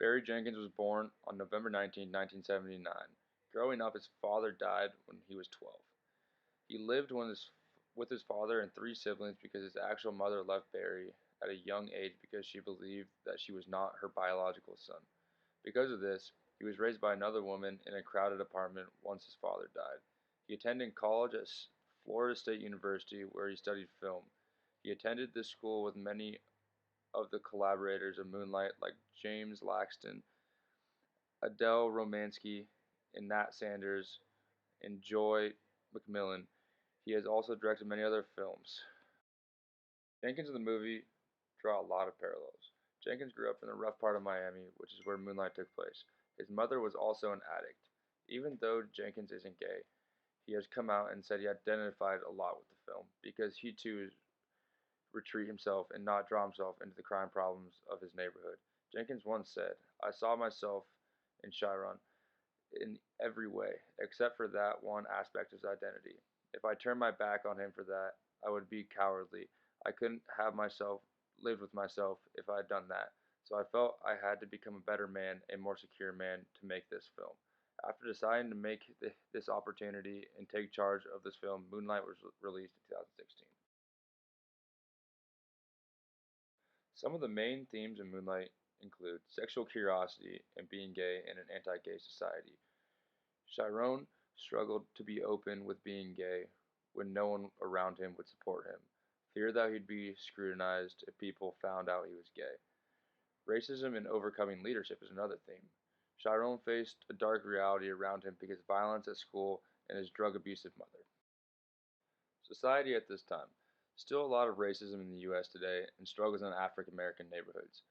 Barry Jenkins was born on November 19, 1979. Growing up, his father died when he was 12. He lived with his father and three siblings because his actual mother left Barry at a young age because she believed that she was not her biological son. Because of this, he was raised by another woman in a crowded apartment once his father died. He attended college at Florida State University where he studied film. He attended this school with many of the collaborators of Moonlight like James Laxton, Adele Romansky, and Nat Sanders, and Joy McMillan. He has also directed many other films. Jenkins and the movie draw a lot of parallels. Jenkins grew up in the rough part of Miami, which is where Moonlight took place. His mother was also an addict. Even though Jenkins isn't gay, he has come out and said he identified a lot with the film because he too retreat himself and not draw himself into the crime problems of his neighborhood. Jenkins once said, I saw myself in Chiron in every way, except for that one aspect of his identity. If I turned my back on him for that, I would be cowardly. I couldn't have myself lived with myself if I had done that. So I felt I had to become a better man, a more secure man to make this film. After deciding to make this opportunity and take charge of this film, Moonlight was released in 2016. Some of the main themes in Moonlight include sexual curiosity and being gay in an anti-gay society. Chiron struggled to be open with being gay when no one around him would support him. Fear that he'd be scrutinized if people found out he was gay. Racism and overcoming leadership is another theme. Chiron faced a dark reality around him because of violence at school and his drug abusive mother. Society at this time. Still a lot of racism in the US today and struggles in African American neighborhoods.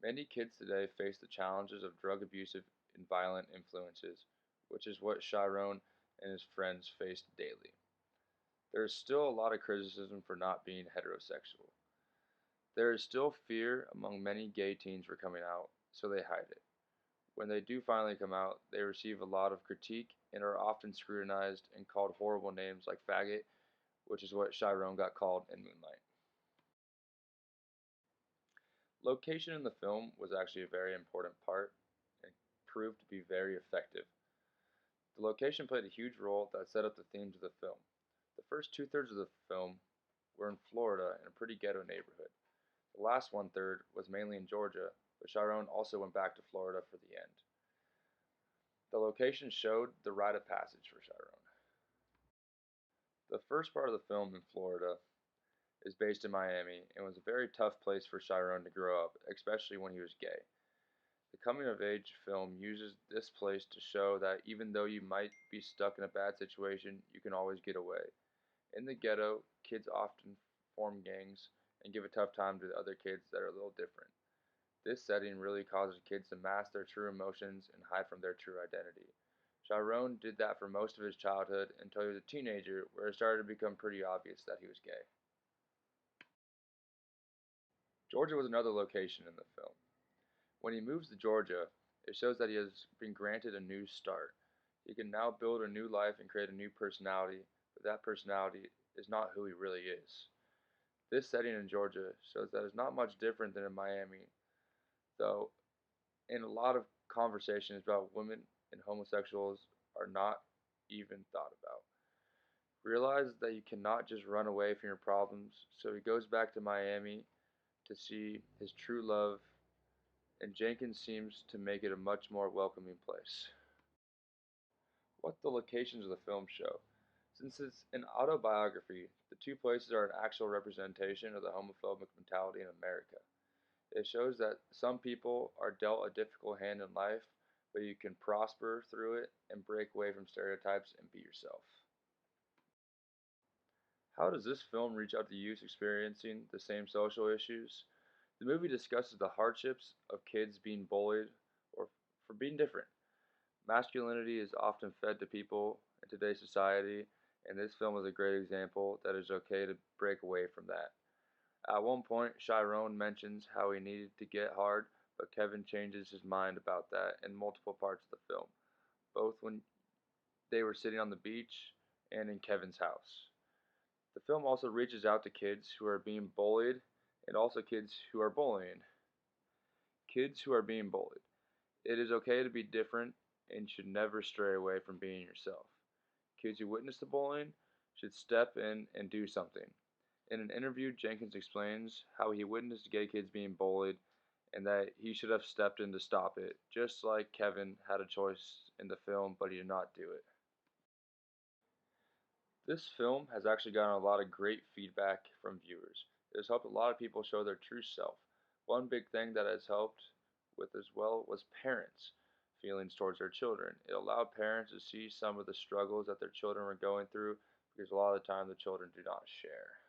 Many kids today face the challenges of drug abusive and violent influences, which is what Chiron and his friends faced daily. There is still a lot of criticism for not being heterosexual. There is still fear among many gay teens for coming out, so they hide it. When they do finally come out, they receive a lot of critique and are often scrutinized and called horrible names like faggot, which is what Chiron got called in Moonlight. Location in the film was actually a very important part and proved to be very effective. The location played a huge role that set up the themes of the film. The first two-thirds of the film were in Florida in a pretty ghetto neighborhood. The last one-third was mainly in Georgia, but Chiron also went back to Florida for the end. The location showed the rite of passage for Chiron. The first part of the film in Florida is based in Miami and was a very tough place for Chiron to grow up, especially when he was gay. The coming of age film uses this place to show that even though you might be stuck in a bad situation, you can always get away. In the ghetto, kids often form gangs and give a tough time to the other kids that are a little different. This setting really causes kids to mask their true emotions and hide from their true identity. Chiron did that for most of his childhood until he was a teenager, where it started to become pretty obvious that he was gay. Georgia was another location in the film. When he moves to Georgia, it shows that he has been granted a new start. He can now build a new life and create a new personality, but that personality is not who he really is. This setting in Georgia shows that it's not much different than in Miami, though in a lot of conversations about women and homosexuals are not even thought about. Realize that you cannot just run away from your problems, so he goes back to Miami to see his true love, and Jenkins seems to make it a much more welcoming place. What the locations of the film show. Since it's an autobiography, the two places are an actual representation of the homophobic mentality in America. It shows that some people are dealt a difficult hand in life, but you can prosper through it and break away from stereotypes and be yourself. How does this film reach out to youth experiencing the same social issues? The movie discusses the hardships of kids being bullied or for being different. Masculinity is often fed to people in today's society, and this film is a great example that it's okay to break away from that. At one point, Chiron mentions how he needed to get hard, but Kevin changes his mind about that in multiple parts of the film, both when they were sitting on the beach and in Kevin's house. The film also reaches out to kids who are being bullied and also kids who are bullying. Kids who are being bullied. It is okay to be different and should never stray away from being yourself. Kids who witness the bullying should step in and do something. In an interview, Jenkins explains how he witnessed gay kids being bullied and that he should have stepped in to stop it, just like Kevin had a choice in the film, but he did not do it. This film has actually gotten a lot of great feedback from viewers. It has helped a lot of people show their true self. One big thing that has helped with as well was parents' feelings towards their children. It allowed parents to see some of the struggles that their children were going through because a lot of the time the children do not share.